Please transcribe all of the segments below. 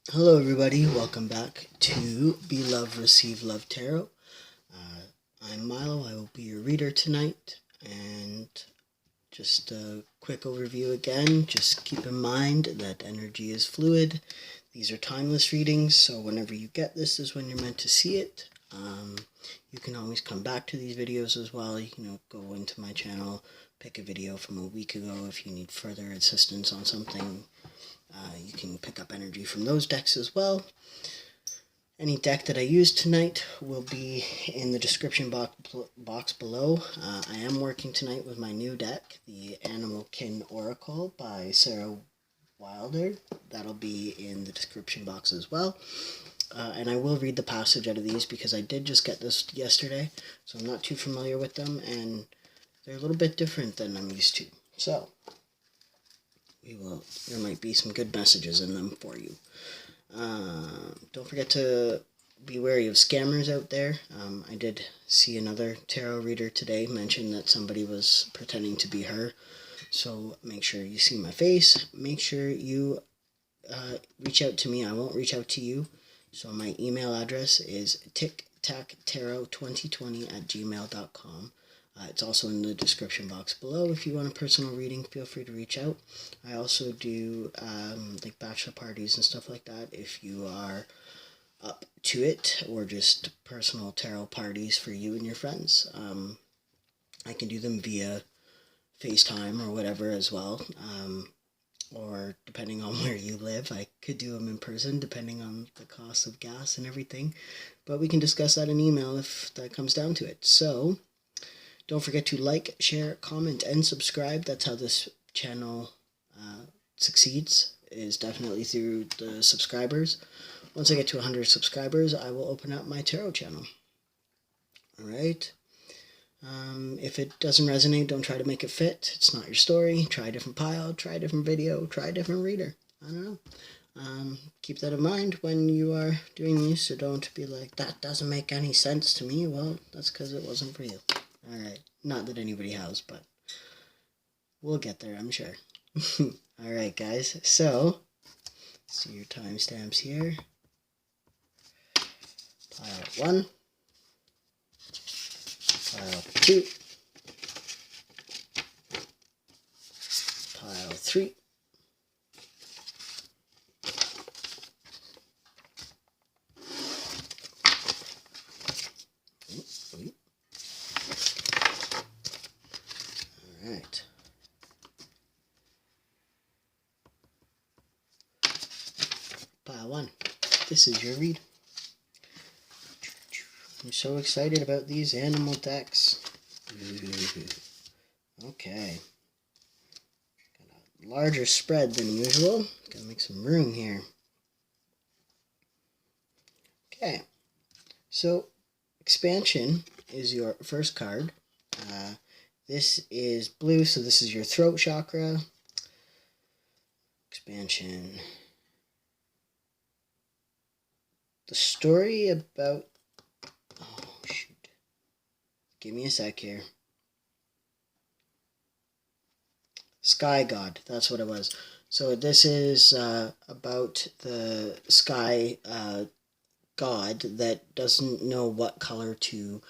Hello everybody, welcome back to Be Love, Receive Love Tarot. I'm Milo, I will be your reader tonight, and just a quick overview again. Just keep in mind that energy is fluid. These are timeless readings, so whenever you get this is when you're meant to see it. You can always come back to these videos as well. You can go into my channel, pick a video from a week ago if you need further assistance on something. You can pick up energy from those decks as well. Any deck that I use tonight will be in the description box below. I am working tonight with my new deck, the Animal Kin Oracle by Sarah Wilder. That'll be in the description box as well. And I will read the passage out of these because I did just get this yesterday, so I'm not too familiar with them, and they're a little bit different than I'm used to. So there might be some good messages in them for you. Don't forget to be wary of scammers out there. I did see another tarot reader today mention that somebody was pretending to be her. So make sure you see my face. Make sure you reach out to me. I won't reach out to you. So my email address is tictactarot2020@gmail.com. It's also in the description box below. If you want a personal reading, feel free to reach out. I also do like bachelor parties and stuff like that if you are up to it, or just personal tarot parties for you and your friends. I can do them via FaceTime or whatever as well. Or depending on where you live, I could do them in person depending on the cost of gas and everything. But we can discuss that in email if that comes down to it. So don't forget to like, share, comment, and subscribe. That's how this channel succeeds, is definitely through the subscribers. Once I get to 100 subscribers, I will open up my tarot channel. Alright? If it doesn't resonate, don't try to make it fit. It's not your story. Try a different pile, try a different video, try a different reader. I don't know. Keep that in mind when you are doing these, so don't be like, that doesn't make any sense to me. Well, that's because it wasn't for you. Alright, not that anybody has, but we'll get there, I'm sure. Alright, guys, so, see your timestamps here. Pile 1, pile 2, pile 3, alright. Pile 1. This is your read. I'm so excited about these animal decks. Okay. Got a larger spread than usual. Gotta make some room here. Okay. So, expansion is your first card. This is blue, so this is your throat chakra. Expansion. The story about... Oh, shoot. Give me a sec here. Sky God, that's what it was. So this is about the sky god that doesn't know what color to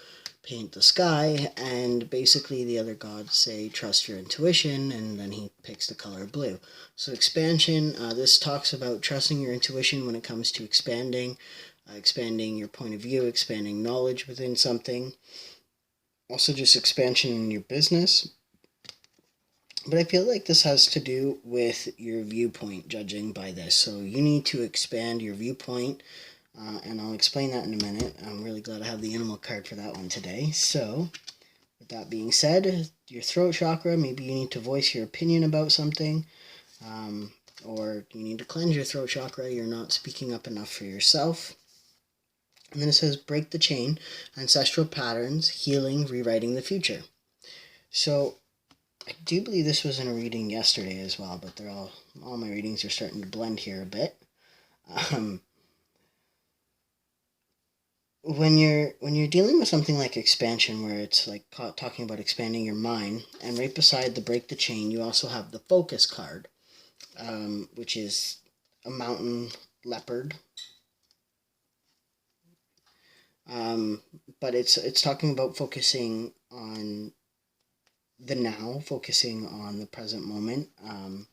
paint the sky, and basically the other gods say trust your intuition, and then he picks the color blue. So expansion, this talks about trusting your intuition when it comes to expanding your point of view, expanding knowledge within something. Also just expansion in your business. But I feel like this has to do with your viewpoint, judging by this. So you need to expand your viewpoint, and I'll explain that in a minute. I'm really glad I have the animal card for that one today. So, with that being said, your throat chakra, maybe you need to voice your opinion about something, or you need to cleanse your throat chakra. You're not speaking up enough for yourself. And then it says, break the chain, ancestral patterns, healing, rewriting the future. So, I do believe this was in a reading yesterday as well, but they're all my readings are starting to blend here a bit. When you're dealing with something like expansion, where it's like talking about expanding your mind, and right beside the break the chain, you also have the focus card, which is a mountain leopard. But it's talking about focusing on the now, focusing on the present moment, and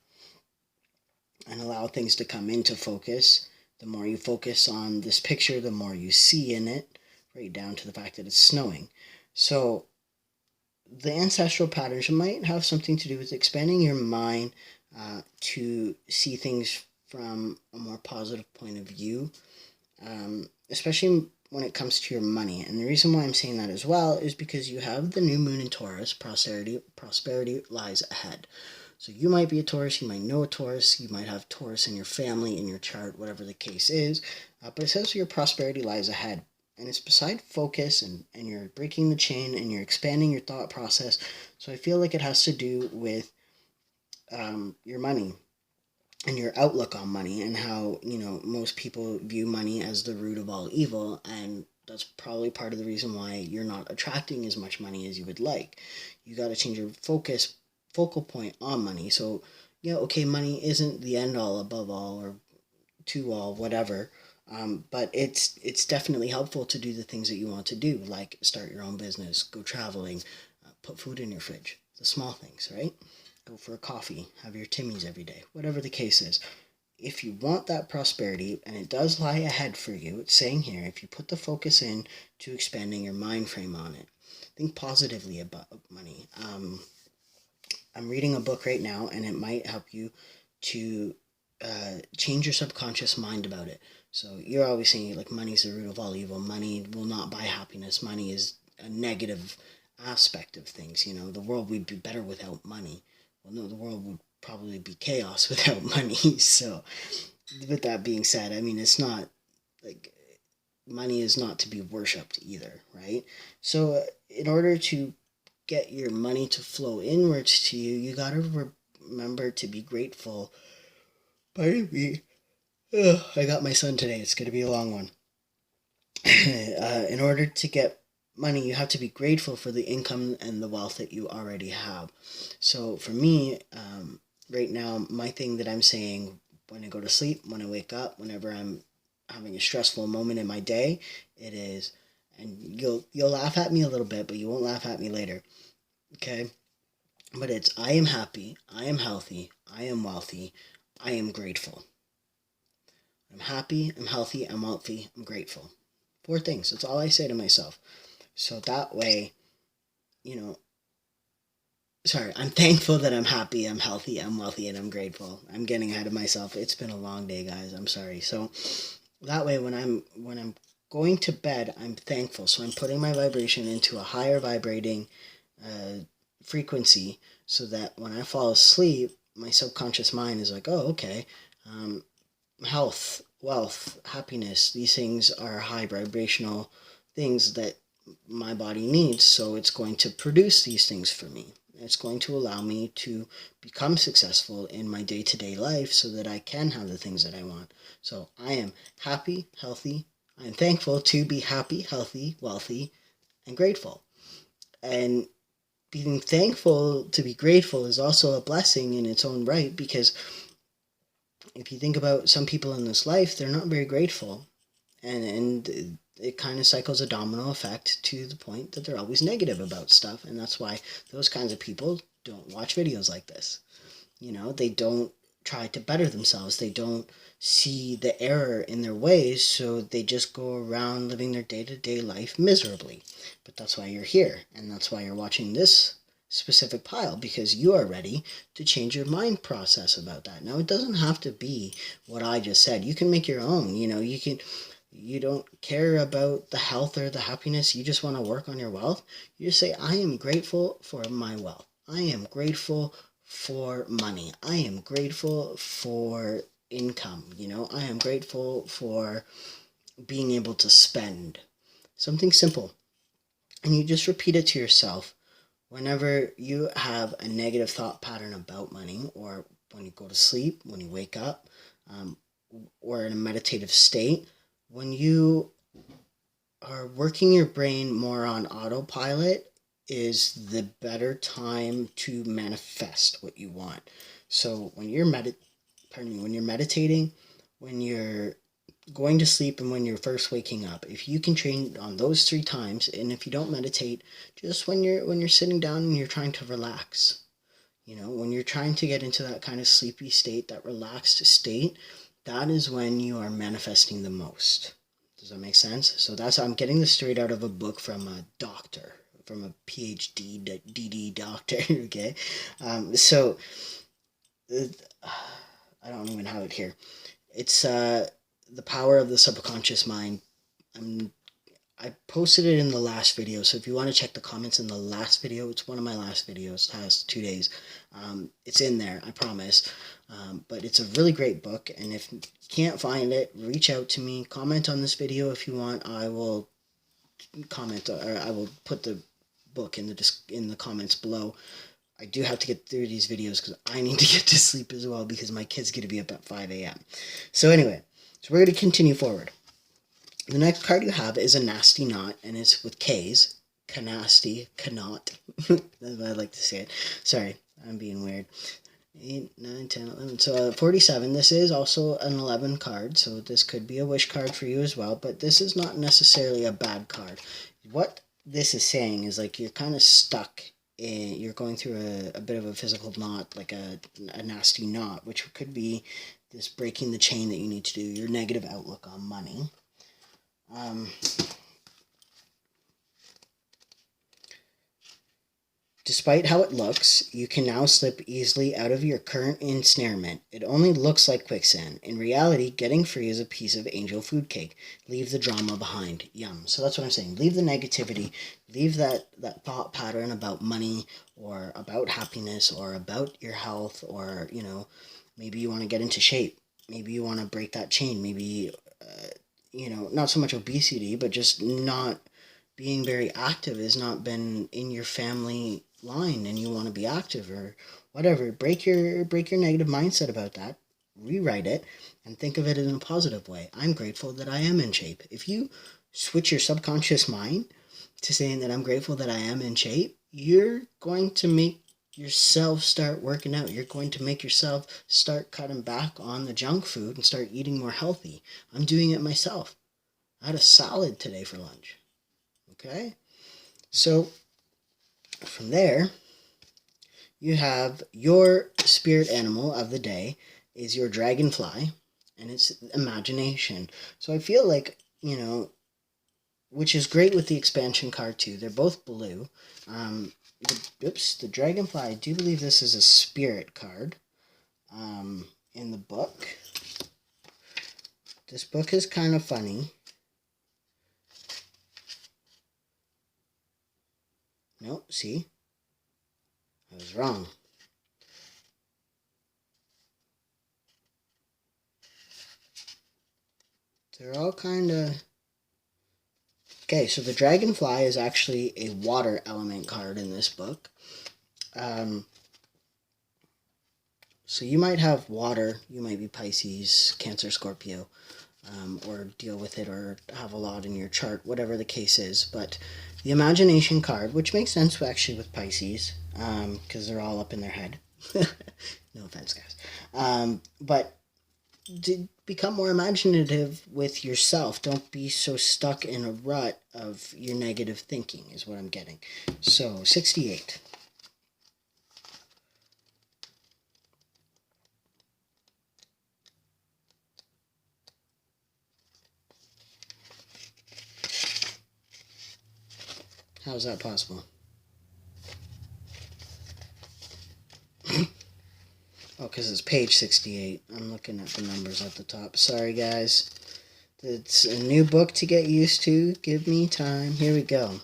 allow things to come into focus. The more you focus on this picture, the more you see in it, right down to the fact that it's snowing. So the ancestral patterns might have something to do with expanding your mind to see things from a more positive point of view, especially when it comes to your money. And the reason why I'm saying that as well is because you have the new moon in Taurus. Prosperity lies ahead. So you might be a Taurus, you might know a Taurus, you might have Taurus in your family, in your chart, whatever the case is. But it says your prosperity lies ahead. And it's beside focus, and you're breaking the chain, and you're expanding your thought process. So I feel like it has to do with your money and your outlook on money, and how, most people view money as the root of all evil. And that's probably part of the reason why you're not attracting as much money as you would like. You got to change your focal point on money. So, okay, money isn't the end all, above all, or to all, whatever. But it's definitely helpful to do the things that you want to do, like start your own business, go traveling, put food in your fridge, the small things, right? Go for a coffee, have your Timmies every day, whatever the case is. If you want that prosperity, and it does lie ahead for you, it's saying here, if you put the focus in to expanding your mind frame on it, think positively about money. I'm reading a book right now, and it might help you to change your subconscious mind about it. So you're always saying, like, money's the root of all evil. Money will not buy happiness. Money is a negative aspect of things. The world would be better without money. Well, no, the world would probably be chaos without money. So with that being said, I mean, it's not like money is not to be worshipped either, right? So in order to get your money to flow inwards to you, you got to remember to be grateful. Pardon me. I got my son today. It's going to be a long one. In order to get money, you have to be grateful for the income and the wealth that you already have. So for me, right now, my thing that I'm saying when I go to sleep, when I wake up, whenever I'm having a stressful moment in my day, it is, and you'll laugh at me a little bit, but you won't laugh at me later. Okay? But it's, I am happy, I am healthy, I am wealthy, I am grateful. I'm happy, I'm healthy, I'm wealthy, I'm grateful. 4 things. That's all I say to myself. So that way, I'm thankful that I'm happy, I'm healthy, I'm wealthy, and I'm grateful. I'm getting ahead of myself. It's been a long day, guys. I'm sorry. So that way, when I'm going to bed, I'm thankful. So I'm putting my vibration into a higher vibrating frequency, so that when I fall asleep, my subconscious mind is like, oh, okay, health, wealth, happiness, these things are high vibrational things that my body needs, so it's going to produce these things for me. It's going to allow me to become successful in my day-to-day life, so that I can have the things that I want. So I am happy, healthy. I'm thankful to be happy, healthy, wealthy, and grateful. And being thankful to be grateful is also a blessing in its own right, because if you think about some people in this life, they're not very grateful, and it kind of cycles a domino effect to the point that they're always negative about stuff. And that's why those kinds of people don't watch videos like this. They don't try to better themselves. They don't see the error in their ways, so they just go around living their day-to-day life miserably. But that's why you're here, and that's why you're watching this specific pile, because you are ready to change your mind process about that. Now, it doesn't have to be what I just said. You can make your own. You don't care about the health or the happiness. You just want to work on your wealth. You just say, I am grateful for my wealth. I am grateful for money. I am grateful for income. I am grateful for being able to spend. Something simple. And you just repeat it to yourself whenever you have a negative thought pattern about money, or when you go to sleep, when you wake up, or in a meditative state. When you are working your brain more on autopilot is the better time to manifest what you want. So when you're meditating, when you're going to sleep, and when you're first waking up. If you can train on those 3 times, and if you don't meditate, just when you're sitting down and you're trying to relax, when you're trying to get into that kind of sleepy state, that relaxed state, that is when you are manifesting the most. Does that make sense? So I'm getting this straight out of a book from a doctor, from a PhD DD doctor. Okay, so I don't even have it here. It's the power of the subconscious mind. I posted it in the last video, so if you want to check the comments in the last video, it's one of my last videos, it has 2 days. It's in there, I promise. But it's a really great book, and if you can't find it, reach out to me, comment on this video if you want. I will comment, or I will put the book in the comments below. I do have to get through these videos because I need to get to sleep as well, because my kid's going to be up at 5 a.m. So anyway, so we're going to continue forward. The next card you have is a nasty knot, and it's with K's. Canasty, Canot. That's what I like to say it. Sorry, I'm being weird. 8, 9, 10, 11. So 47, this is also an 11 card, so this could be a wish card for you as well, but this is not necessarily a bad card. What this is saying is, like, you're kind of stuck in, you're going through a bit of a physical knot, like a nasty knot, which could be this breaking the chain that you need to do, your negative outlook on money. Despite how it looks, you can now slip easily out of your current ensnarement. It only looks like quicksand. In reality, getting free is a piece of angel food cake. Leave the drama behind. Yum. So that's what I'm saying. Leave the negativity. Leave that thought pattern about money, or about happiness, or about your health, or, maybe you want to get into shape. Maybe you want to break that chain. Maybe, not so much obesity, but just not being very active has not been in your family line, and you want to be active, or whatever. Break your negative mindset about that. Rewrite it and think of it in a positive way. I'm grateful that I am in shape. If you switch your subconscious mind to saying that I'm grateful that I am in shape, you're going to make yourself start working out. You're going to make yourself start cutting back on the junk food and start eating more healthy. I'm doing it myself. I had a salad today for lunch. Okay? So from there, you have your spirit animal of the day is your dragonfly, and it's imagination. So I feel like, which is great with the expansion card too. They're both blue. The dragonfly, I do believe this is a spirit card in the book. This book is kind of funny. No, see? I was wrong. They're all kind of... Okay, so the dragonfly is actually a water element card in this book. So you might have water, you might be Pisces, Cancer, Scorpio, or deal with it, or have a lot in your chart, whatever the case is. But the imagination card, which makes sense actually with Pisces, because they're all up in their head. No offense, guys. But become more imaginative with yourself. Don't be so stuck in a rut of your negative thinking, is what I'm getting. So, 68. How is that possible? Oh, because it's page 68. I'm looking at the numbers at the top. Sorry, guys. It's a new book to get used to. Give me time. Here we go.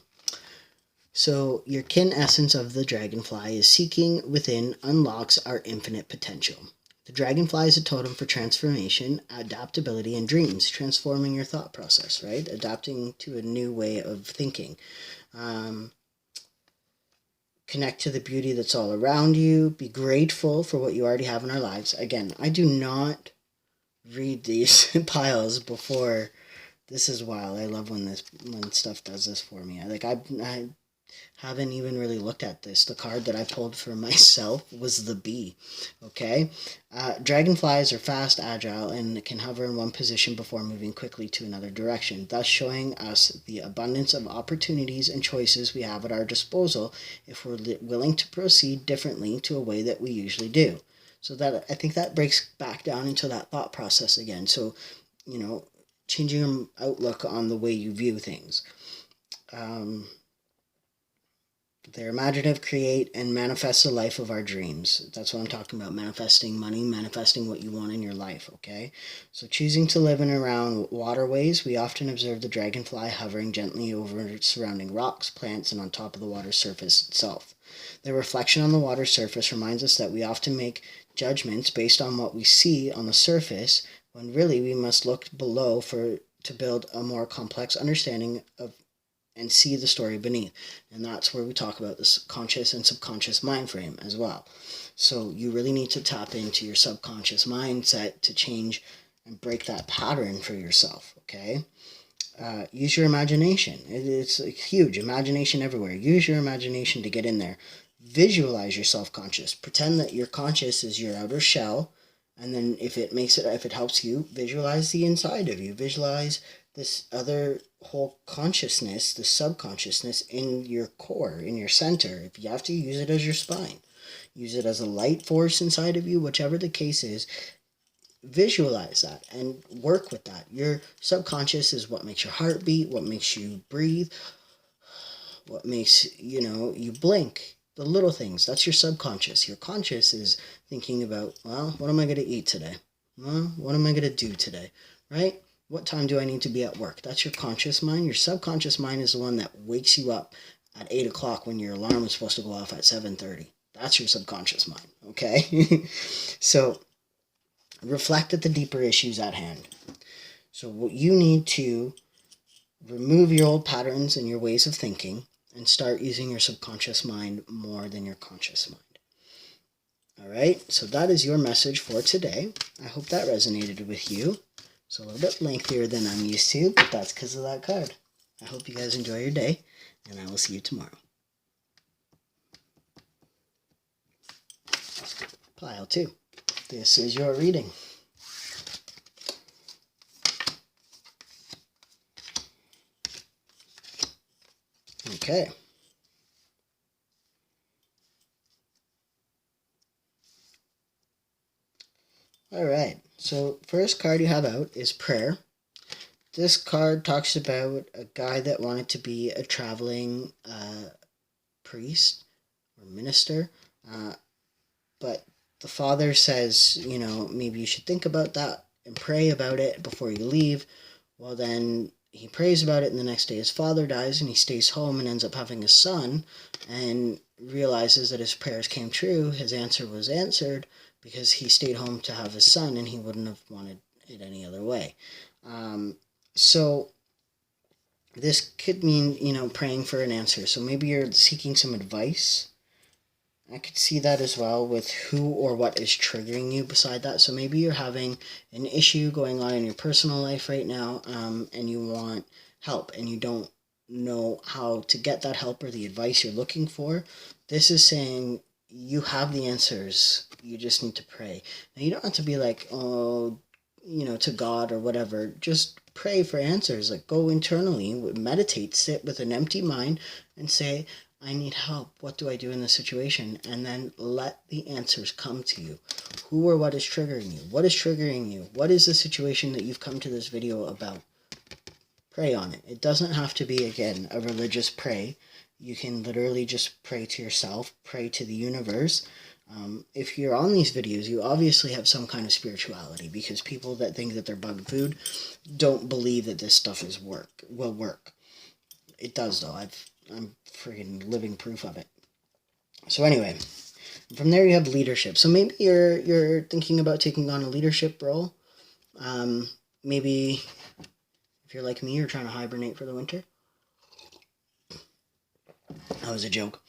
So, your kin essence of the dragonfly is seeking within unlocks our infinite potential. The dragonfly is a totem for transformation, adaptability, and dreams, transforming your thought process, right? Adapting to a new way of thinking. Connect to the beauty that's all around you. Be grateful for what you already have in our lives. Again, I do not read these piles before. This is wild. I love when stuff does this for me. haven't even really looked at this. The card that I pulled for myself was the bee. Okay? Dragonflies are fast, agile, and can hover in one position before moving quickly to another direction, thus showing us the abundance of opportunities and choices we have at our disposal if we're willing to proceed differently to a way that we usually do. So that, I think that breaks back down into that thought process again. So, changing your outlook on the way you view things. They're imaginative, create, and manifest the life of our dreams. That's what I'm talking about. Manifesting money, manifesting what you want in your life, okay? So choosing to live in and around waterways, we often observe the dragonfly hovering gently over surrounding rocks, plants, and on top of the water surface itself. The reflection on the water surface reminds us that we often make judgments based on what we see on the surface, when really we must look below to build a more complex understanding of and see the story beneath. And that's where we talk about this conscious and subconscious mind frame as well. So you really need to tap into your subconscious mindset to change and break that pattern for yourself, okay? Use your imagination. It's huge. Imagination everywhere. Use your imagination to get in there. Visualize your self-conscious. Pretend that your conscious is your outer shell, and then if it helps you, visualize the inside of you. Visualize this other whole consciousness, the subconsciousness in your core, in your center. If you have to, use it as your spine. Use it as a light force inside of you, whichever the case is. Visualize that and work with that. Your subconscious is what makes your heart beat, what makes you breathe, what makes, you blink. The little things, that's your subconscious. Your conscious is thinking about, well, what am I going to eat today? Well, what am I going to do today? Right? What time do I need to be at work? That's your conscious mind. Your subconscious mind is the one that wakes you up at 8 o'clock when your alarm is supposed to go off at 7:30. That's your subconscious mind, okay? So reflect at the deeper issues at hand. So you need to remove your old patterns and your ways of thinking and start using your subconscious mind more than your conscious mind. All right, so that is your message for today. I hope that resonated with you. It's a little bit lengthier than I'm used to, but that's because of that card. I hope you guys enjoy your day, and I will see you tomorrow. Pile 2. This is your reading. Okay. All right. So first card you have out is prayer. This card talks about a guy that wanted to be a traveling priest or minister, but the father says, maybe you should think about that and pray about it before you leave. Well, then he prays about it, and the next day his father dies, and he stays home and ends up having a son, and realizes that his prayers came true. His answer was answered because he stayed home to have his son, and he wouldn't have wanted it any other way. So this could mean, praying for an answer. So maybe you're seeking some advice. I could see that as well with who or what is triggering you beside that. So maybe you're having an issue going on in your personal life right now, and you want help, and you don't know how to get that help or the advice you're looking for. This is saying you have the answers. You just need to pray. Now, you don't have to be like, to God or whatever. Just pray for answers. Like, go internally, meditate, sit with an empty mind and say, I need help. What do I do in this situation? And then let the answers come to you. Who or what is triggering you? What is triggering you? What is the situation that you've come to this video about? Pray on it. It doesn't have to be, again, a religious pray. You can literally just pray to yourself, pray to the universe. If you're on these videos, you obviously have some kind of spirituality, because people that think that they're bug food don't believe that this stuff will work. It does, though. I'm freaking living proof of it. So anyway, from there you have leadership. So maybe you're thinking about taking on a leadership role. Maybe if you're like me, you're trying to hibernate for the winter. That was a joke.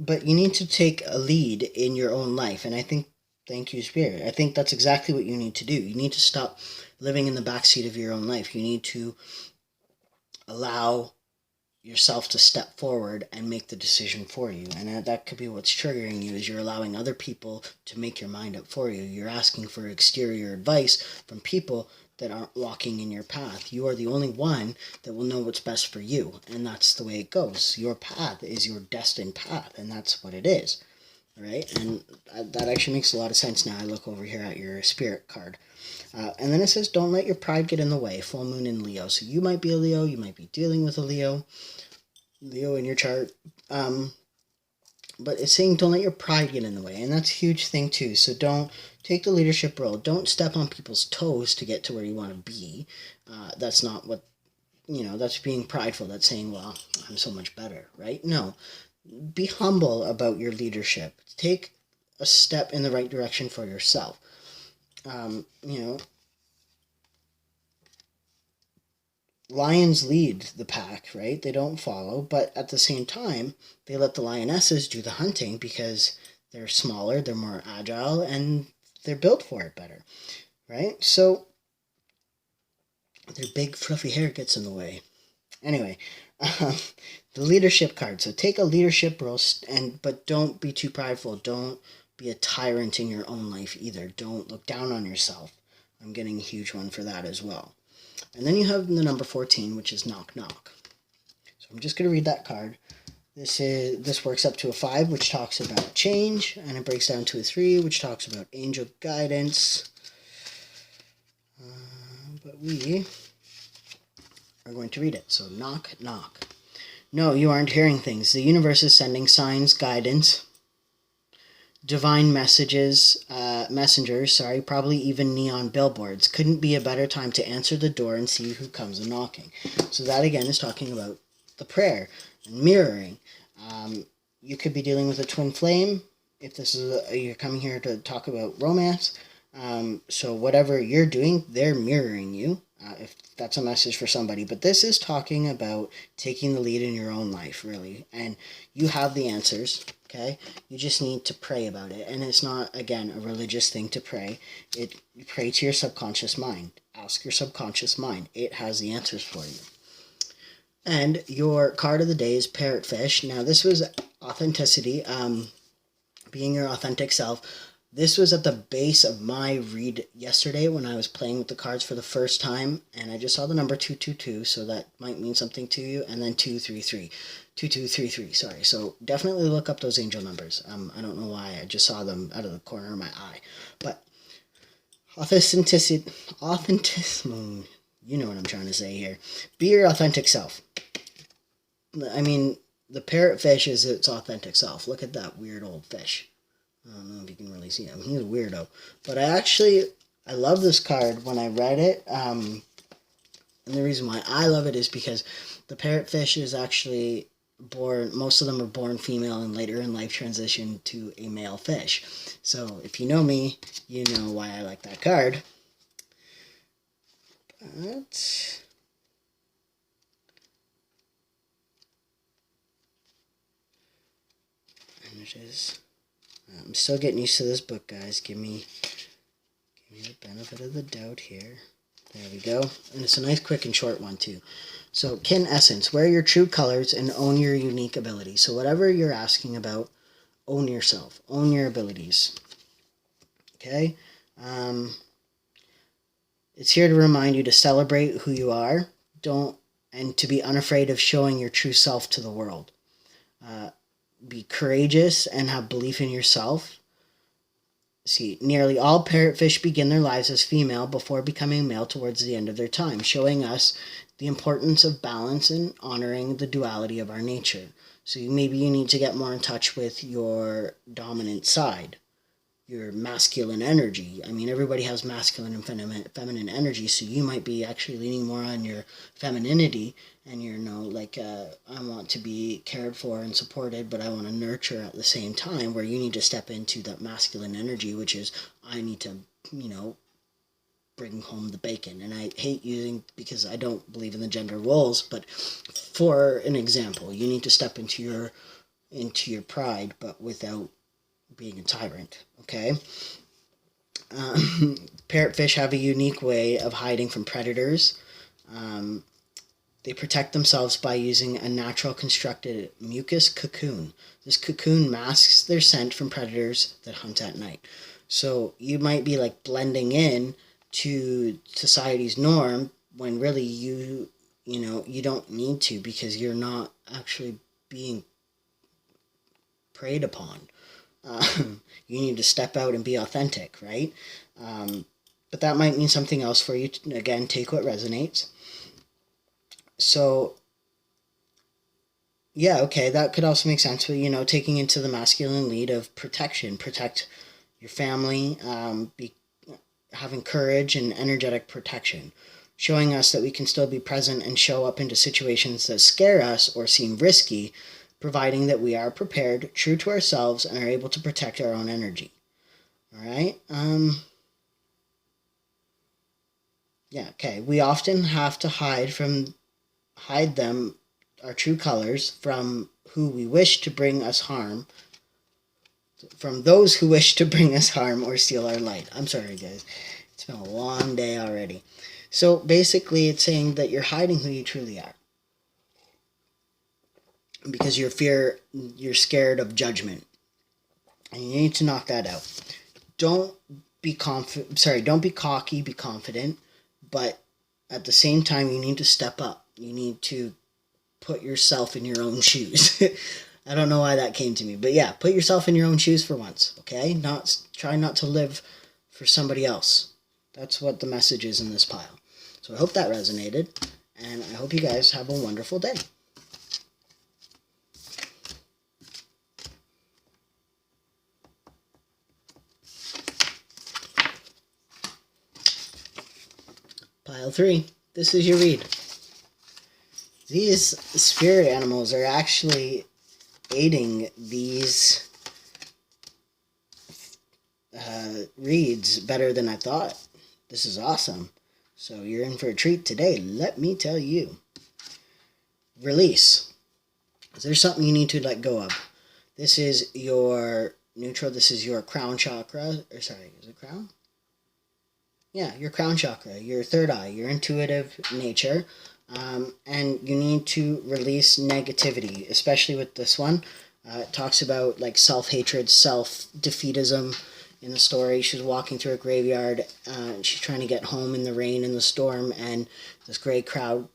But you need to take a lead in your own life. And I think, thank you, Spirit. I think that's exactly what you need to do. You need to stop living in the backseat of your own life. You need to allow yourself to step forward and make the decision for you. And that could be what's triggering you, is you're allowing other people to make your mind up for you. You're asking for exterior advice from people that aren't walking in your path. You are the only one that will know what's best for you, and that's the way it goes. Your path is your destined path, and that's what it is. Right? And that actually makes a lot of sense now. I look over here at your spirit card. And then it says, don't let your pride get in the way. Full moon in Leo. So you might be a Leo. You might be dealing with a Leo in your chart. But it's saying don't let your pride get in the way. And that's a huge thing too. So don't take the leadership role. Don't step on people's toes to get to where you want to be. That's not what, that's being prideful. That's saying, well, I'm so much better, right? No. Be humble about your leadership. Take a step in the right direction for yourself. Lions lead the pack, right? They don't follow, but at the same time, they let the lionesses do the hunting because they're smaller, they're more agile, and they're built for it better, right? So their big fluffy hair gets in the way. Anyway, the leadership card. So take a leadership role, but don't be too prideful. Don't be a tyrant in your own life either. Don't look down on yourself. I'm getting a huge one for that as well. And then you have the number 14, which is knock knock. So I'm just going to read that card. This works up to a 5, which talks about change, and it breaks down to a 3, which talks about angel guidance. But we are going to read it. So knock knock. No, you aren't hearing things. The universe is sending signs, guidance, divine messengers, probably even neon billboards. Couldn't be a better time to answer the door and see who comes a knocking. So that again is talking about the prayer and mirroring. You could be dealing with a twin flame if this is you're coming here to talk about romance. So whatever you're doing, they're mirroring you. If that's a message for somebody. But this is talking about taking the lead in your own life, really. And you have the answers, okay? You just need to pray about it. And it's not, again, a religious thing to pray. You pray to your subconscious mind. Ask your subconscious mind. It has the answers for you. And your card of the day is Parrotfish. Now, this was authenticity, being your authentic self. This was at the base of my read yesterday when I was playing with the cards for the first time, and I just saw the number 222, so that might mean something to you, and then 233. 2233, sorry. So definitely look up those angel numbers. I don't know why, I just saw them out of the corner of my eye. But authenticity, you know what I'm trying to say here. Be your authentic self. I mean, the parrotfish is its authentic self. Look at that weird old fish. I don't know if you can really see him. He's a weirdo. But I love this card when I read it. And the reason why I love it is because the parrotfish is actually born, most of them are born female and later in life transition to a male fish. So if you know me, you know why I like that card. But images. I'm still getting used to this book, guys. Give me the benefit of the doubt here. There we go. And it's a nice, quick, and short one, too. So, kin essence. Wear your true colors and own your unique abilities. So, whatever you're asking about, own yourself. Own your abilities. Okay? It's here to remind you to celebrate who you are. And to be unafraid of showing your true self to the world. Be courageous and have belief in yourself. See, nearly all parrotfish begin their lives as female before becoming male towards the end of their time, showing us the importance of balance and honoring the duality of our nature. So maybe you need to get more in touch with your dominant side, your masculine energy. I mean, everybody has masculine and feminine energy, so you might be actually leaning more on your femininity, and I want to be cared for and supported, but I want to nurture at the same time, where you need to step into that masculine energy, which is, I need to, bring home the bacon. And I hate using, because I don't believe in the gender roles, but for an example, you need to step into your pride, but without being a tyrant, okay? Parrotfish have a unique way of hiding from predators. They protect themselves by using a natural constructed mucus cocoon. This cocoon masks their scent from predators that hunt at night. So you might be like blending in to society's norm when really you don't need to, because you're not actually being preyed upon. You need to step out and be authentic, right? But that might mean something else for you. Again, take what resonates. So, yeah, okay, that could also make sense. But, taking into the masculine lead of protection. Protect your family, having courage and energetic protection. Showing us that we can still be present and show up into situations that scare us or seem risky, providing that we are prepared, true to ourselves, and are able to protect our own energy. All right? Yeah, okay. We often have to hide them, our true colors, from who we wish to bring us harm, from those who wish to bring us harm or steal our light. I'm sorry, guys. It's been a long day already. So basically, it's saying that you're hiding who you truly are, because you're scared of judgment, and you need to knock that out. Don't be cocky, be confident, but at the same time, you need to step up. You need to put yourself in your own shoes. I don't know why that came to me, but yeah, put yourself in your own shoes for once, okay? Try not to live for somebody else. That's what the message is in this pile. So I hope that resonated, and I hope you guys have a wonderful day. Pile 3. This is your read. These spirit animals are actually aiding these reads better than I thought. This is awesome. So you're in for a treat today, let me tell you. Release. Is there something you need to let go of? This is your neutral. This is your crown chakra. Or sorry, is it crown? Yeah, your crown chakra, your third eye, your intuitive nature. And you need to release negativity, especially with this one. It talks about like self-hatred, self-defeatism in the story. She's walking through a graveyard. She's trying to get home in the rain and the storm, and this gray cloud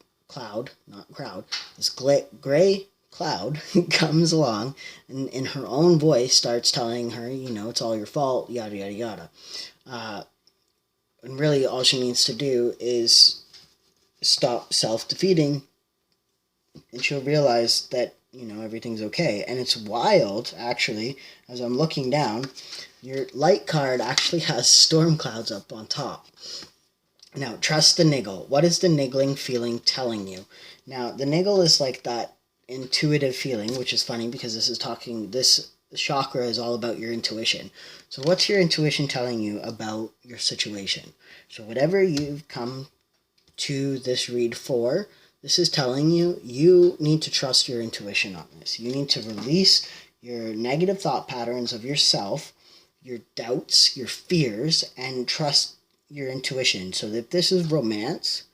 comes along, and in her own voice starts telling her, it's all your fault, yada, yada, yada. And really all she needs to do is stop self-defeating, and she'll realize that, everything's okay. And it's wild, actually, as I'm looking down, your light card actually has storm clouds up on top. Now, trust the niggle. What is the niggling feeling telling you? Now, the niggle is like that intuitive feeling, which is funny because this chakra is all about your intuition. So what's your intuition telling you about your situation? So whatever you've come to this read for, this is telling you need to trust your intuition on this. You need to release your negative thought patterns of yourself, your doubts, your fears, and trust your intuition. So if this is romance,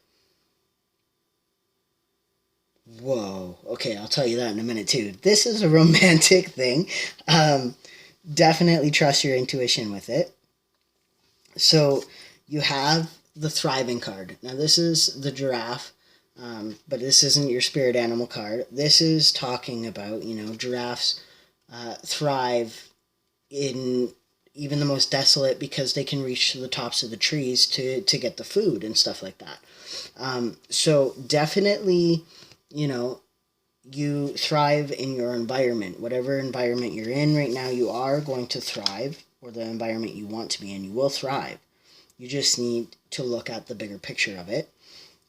whoa, okay, I'll tell you that in a minute too. This is a romantic thing. Definitely trust your intuition with it. So you have the thriving card. Now this is the giraffe, but this isn't your spirit animal card. This is talking about, giraffes thrive in even the most desolate, because they can reach to the tops of the trees to get the food and stuff like that. So definitely, you thrive in your environment. Whatever environment you're in right now, you are going to thrive, or the environment you want to be in, you will thrive. You just need to look at the bigger picture of it.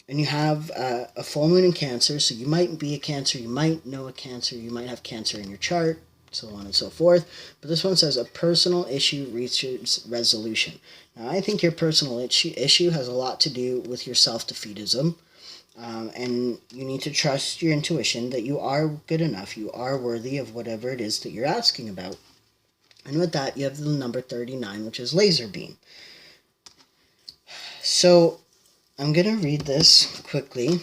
And you have a full moon in Cancer, so you might be a Cancer, you might know a Cancer, you might have Cancer in your chart, so on and so forth. But this one says a personal issue reaches resolution. Now, I think your personal issue has a lot to do with your self-defeatism. And you need to trust your intuition that you are good enough. You are worthy of whatever it is that you're asking about. And with that, you have the number 39, which is laser beam. So I'm going to read this quickly.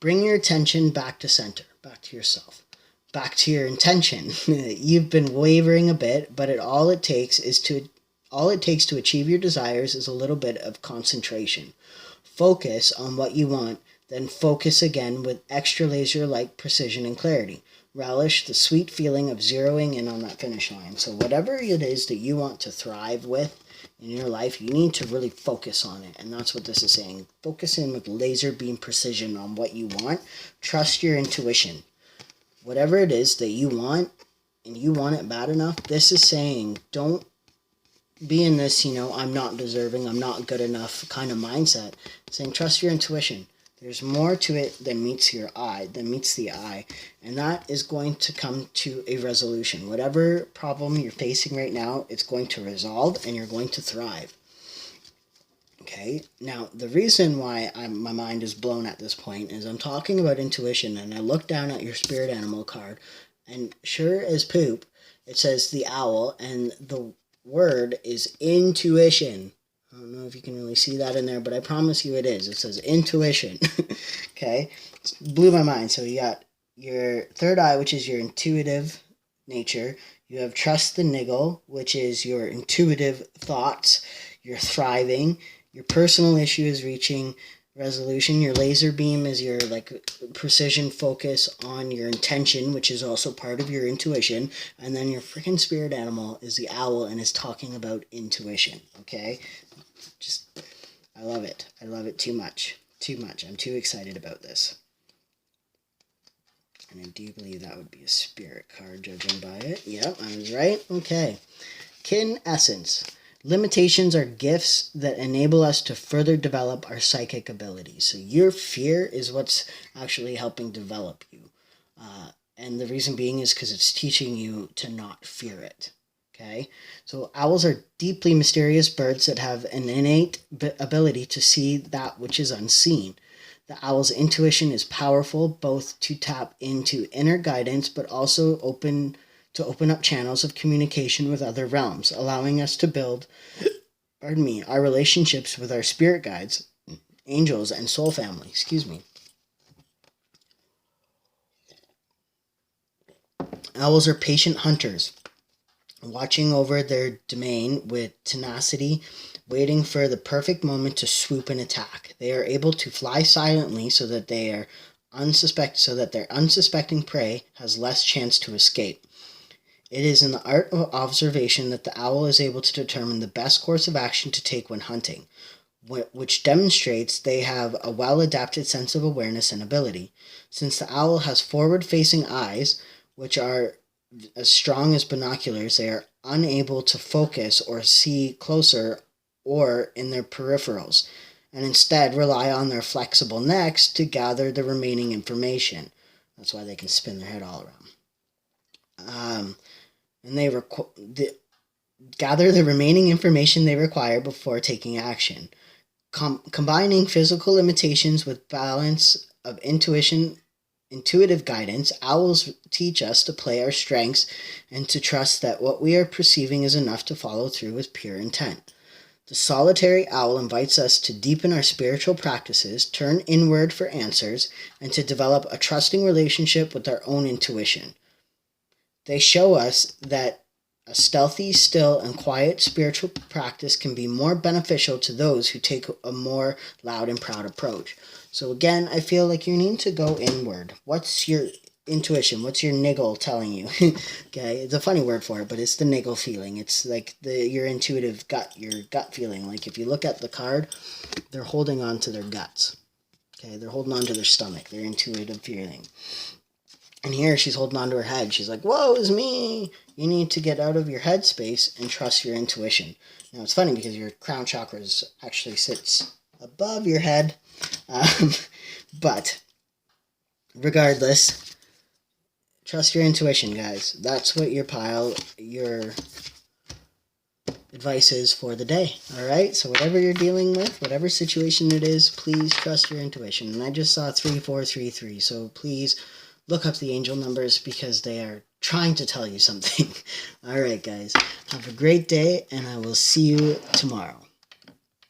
Bring your attention back to center, back to yourself, back to your intention. You've been wavering a bit, but all it takes to achieve your desires is a little bit of concentration. Focus on what you want, then focus again with extra laser-like precision and clarity. Relish the sweet feeling of zeroing in on that finish line. So whatever it is that you want to thrive with in your life, you need to really focus on it. And that's what this is saying. Focus in with laser beam precision on what you want. Trust your intuition. Whatever it is that you want, and you want it bad enough, this is saying don't be in this, I'm not deserving, I'm not good enough kind of mindset. It's saying trust your intuition. There's more to it than meets the eye, and that is going to come to a resolution. Whatever problem you're facing right now, it's going to resolve, and you're going to thrive. Okay, now the reason why my mind is blown at this point is I'm talking about intuition, and I look down at your spirit animal card, and sure as poop, it says the owl, and the word is intuition. I don't know if you can really see that in there, but I promise you it is. It says intuition. Okay? It blew my mind. So you got your third eye, which is your intuitive nature. You have trust the niggle, which is your intuitive thoughts. You're thriving. Your personal issue is reaching resolution. Your laser beam is your precision focus on your intention, which is also part of your intuition. And then your freaking spirit animal is the owl and is talking about intuition. Okay? I love it. I love it too much. Too much. I'm too excited about this. And I do believe that would be a spirit card, judging by it. Yep, I was right. Okay. Kin essence. Limitations are gifts that enable us to further develop our psychic abilities. So your fear is what's actually helping develop you. And the reason being is because it's teaching you to not fear it. Okay, so owls are deeply mysterious birds that have an innate ability to see that which is unseen. The owl's intuition is powerful, both to tap into inner guidance, but also open up channels of communication with other realms, allowing us to build, our relationships with our spirit guides, angels, and soul family. Owls are patient hunters, watching over their domain with tenacity, waiting for the perfect moment to swoop and attack. They are able to fly silently so that their unsuspecting prey has less chance to escape. It is in the art of observation that the owl is able to determine the best course of action to take when hunting, which demonstrates they have a well-adapted sense of awareness and ability. Since the owl has forward-facing eyes, which are as strong as binoculars, they are unable to focus or see closer or in their peripherals, and instead rely on their flexible necks to gather the remaining information. That's why they can spin their head all around. And they gather the remaining information they require before taking action. Combining physical limitations with balance of intuitive guidance, owls teach us to play our strengths and to trust that what we are perceiving is enough to follow through with pure intent. The solitary owl invites us to deepen our spiritual practices, turn inward for answers, and to develop a trusting relationship with our own intuition. They show us that a stealthy, still, and quiet spiritual practice can be more beneficial to those who take a more loud and proud approach. So again, I feel like you need to go inward. What's your intuition? What's your niggle telling you? Okay, it's a funny word for it, but it's the niggle feeling. It's like your intuitive gut, your gut feeling. Like if you look at the card, they're holding on to their guts. Okay, they're holding on to their stomach, their intuitive feeling. And here she's holding on to her head. She's like, "Woe is me!" You need to get out of your head space and trust your intuition. Now it's funny because your crown chakra actually sits above your head. But regardless, trust your intuition, guys. That's what your advice is for the day. All right. So whatever you're dealing with, whatever situation it is, please trust your intuition. And I just saw 3433. So please look up the angel numbers because they are trying to tell you something. All right, guys. Have a great day, and I will see you tomorrow.